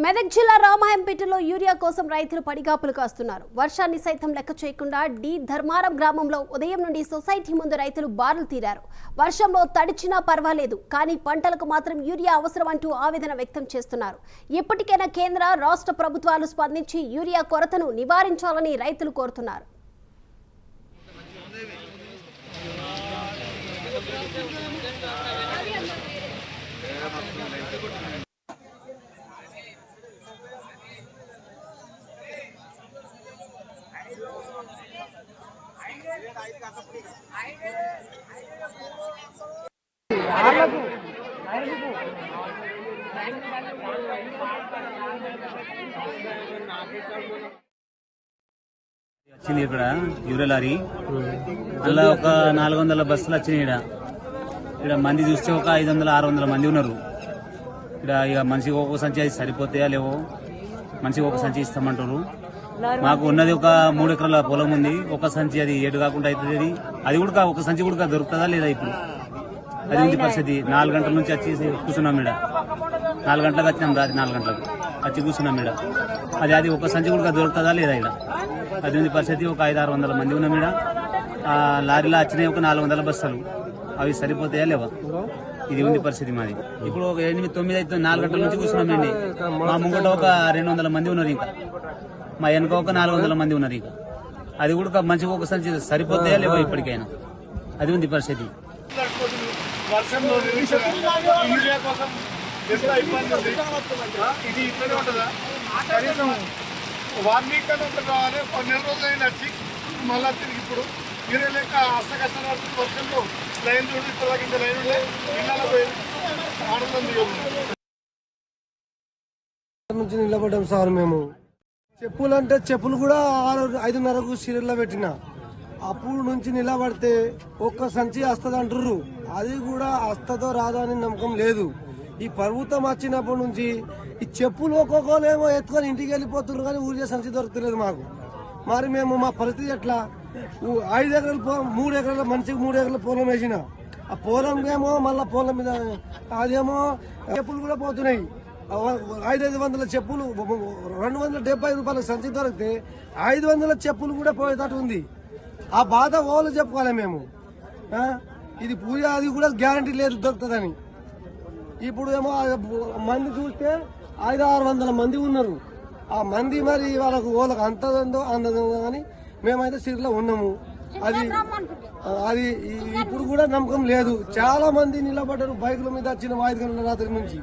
మెదక్ జిల్లా రామాయంపేటలో యూరియా కోసం రైతులు పడిగాపులు కాస్తున్నారు. వర్షాన్ని సైతం లెక్క చేయకుండా డి ధర్మారం గ్రామంలో ఉదయం నుండి సొసైటీ ముందు రైతులు బారులు తీరారు. వర్షంలో తడిచినా పర్వాలేదు, కానీ పంటలకు మాత్రం యూరియా అవసరం అంటూ ఆవేదన వ్యక్తం చేస్తున్నారు. ఇప్పటికైనా కేంద్ర రాష్ట్ర ప్రభుత్వాలు స్పందించి యూరియా కొరతను నివారించాలని రైతులు కోరుతున్నారు. వచ్చింది ఇక్కడ యూరియా లారీ అలా ఒక 400 బస్సులు వచ్చినాయి. ఇక్కడ మంది చూస్తే ఒక 500-600 మంది ఉన్నారు. ఇక్కడ ఇక మనిషికి ఒక సంచి అది సరిపోతాయా లేవో, మనిషికి ఒక సంచి ఇస్తామంటారు. మాకు ఉన్నది ఒక 3 ఎకరాల పొలం ఉంది. ఒక సంచి అది ఏడు కాకుండా అవుతుంది. అది కూడా ఒక సంచి కూడా దొరుకుతుందా లేదా ఇప్పుడు, అది ఉంది పరిస్థితి. 4 గంటల నుంచి వచ్చి కూర్చున్నాం ఇక్కడ. 4 గంటలకు వచ్చినాం, రాత్రి 4 గంటలకు వచ్చి కూర్చున్నాం ఇక్కడ. అది ఒక సంచి కూడా దొరుకుతుందా లేదా ఇక్కడ, అది ఉంది పరిస్థితి. ఒక 500-600 మంది ఉన్నాం ఇక్కడ. ఆ లారీలో వచ్చినాయి ఒక 400 బస్తాలు, అవి సరిపోతాయా లేవా, ఇది ఉంది పరిస్థితి మాది. ఇప్పుడు ఒక 8-9 అయితే 4 గంటల నుంచి కూర్చున్నామండి. మా ముంగట ఒక 200 మంది ఉన్నారు, ఇంకా మా వెనక ఒక 400 మంది ఉన్నారు. ఇక అది కూడా మంచిగా ఒక సంచి సరిపోతాయా లేవా ఇప్పటికైనా, అది ఉంది పరిస్థితి. వర్షంలో యూరియా కోసం ఎంత ఇబ్బంది ఉంది. ఇది ఇట్లనే ఉంటుందా? కనీసం 1 వీక్ అని ఉంటుంది రావాలి. 12 రోజులైనా వచ్చి మళ్ళా తిరిగి ఇప్పుడు యూరియా లేక అష్టకష్టం పడుతుంది. వర్షంలో లైన్ చూడు, ఇప్పుడు ఇంత లైన్ ఉండే ఇళ్ళలో పోయి ఆనందం నుంచి నిలబడ్డాం సార్. మేము చెప్పులు అంటే చెప్పులు కూడా 5:30కు సీరియల్లో పెట్టిన. అప్పుడు నుంచి నిలబడితే ఒక్క సంచి వస్తుంది అంటుర్రు, అది కూడా వస్తుందో రాదో అని నమ్మకం లేదు. ఈ ప్రభుత్వం వచ్చినప్పటి నుంచి ఈ చెప్పులు ఒక్కొక్కరేమో ఎత్తుకొని ఇంటికి వెళ్ళిపోతున్నారు, కానీ ఊరికే సంచి దొరుకుతలేదు మాకు. మరి మేము మా పరిస్థితి ఎట్లా? 5 ఎకరాలు 3 ఎకరాల మనిషికి 3 ఎకరాల పొలం వేసిన, ఆ పొలం ఏమో మళ్ళీ పొలం మీద అదేమో చెప్పులు కూడా పోతున్నాయి. 500 చెప్పులు 270 రూపాయల సంచి దొరికితే 500 చెప్పులు కూడా పోయేటట్టు ఉంది. ఆ బాధ ఓళ్ళు చెప్పుకోవాలి మేము. ఇది పూజ అది కూడా గ్యారంటీ లేదు దొరుకుతుందని. ఇప్పుడు ఏమో మంది చూస్తే 500-600 మంది ఉన్నారు. ఆ మంది మరి వాళ్ళకు అంతదో అందదో కానీ మేమైతే సిరిలో ఉన్నాము. అది ఇప్పుడు కూడా నమ్మకం లేదు. చాలా మంది నిలబడ్డారు, బైకుల మీద వచ్చిన 5 గంటల రాత్రి నుంచి.